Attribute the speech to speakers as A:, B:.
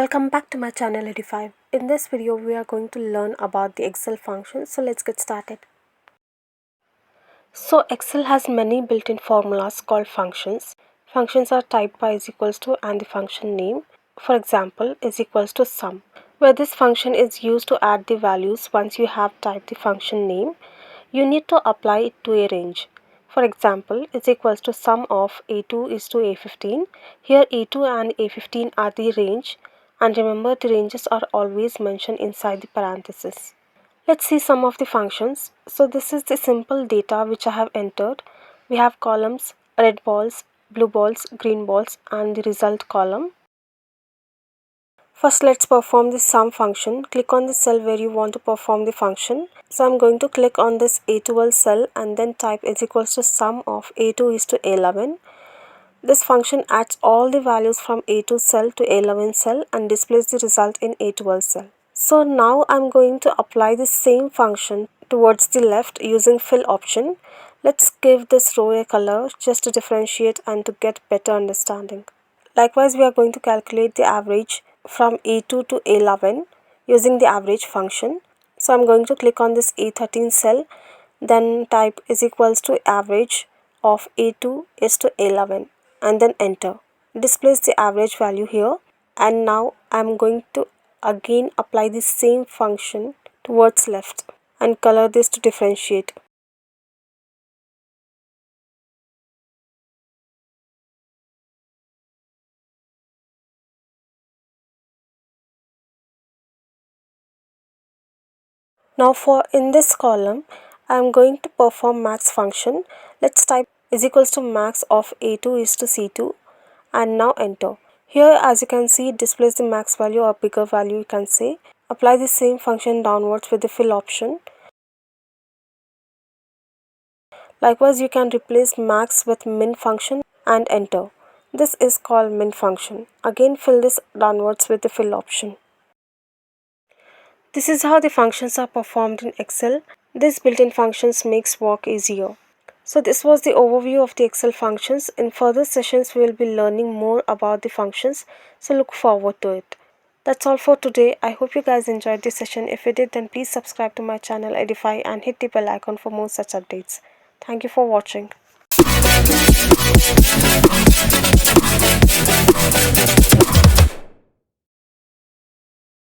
A: Welcome back to my channel Edify. In this video we are going to learn about the Excel functions. So let's get started. So Excel has many built-in formulas called functions. Functions are typed by is equals to and the function name. For example, is equals to sum, where this function is used to add the values. Once you have typed the function name, you need to apply it to a range. For example, is equals to sum of A2 is to A15. Here A2 and A15 are the range, and remember the ranges are always mentioned inside the parentheses. Let's see some of the functions. So this is the simple data which I have entered. We have columns, red balls, blue balls, green balls, and the result column. First, let's perform the sum function. Click on the cell where you want to perform the function. So I'm going to click on this A12 cell and then type is equals to sum of A2 is to A11. This function adds all the values from A2 cell to A11 cell and displays the result in A12 cell. So now I'm going to apply the same function towards the left using fill option. Let's give this row a color just to differentiate and to get better understanding. Likewise, we are going to calculate the average from A2 to A11 using the average function. So I'm going to click on this A13 cell, then type is equals to average of A2 is to A11 and then enter. Displays the average value here, and now I'm going to again apply the same function towards left and color this to differentiate. Now for in this column, I am going to perform max function. Let's type is equals to max of A2 is to C2 and now enter. Here as you can see it displays the max value or bigger value you can say. Apply the same function downwards with the fill option. Likewise you can replace max with min function and enter. This is called min function. Again fill this downwards with the fill option. This is how the functions are performed in Excel. These built-in functions makes work easier. So this was the overview of the Excel functions. In further sessions we will be learning more about the functions. So look forward to it. That's all for today. I hope you guys enjoyed this session. If you did, then please subscribe to my channel Edify and hit the bell icon for more such updates. Thank you for watching.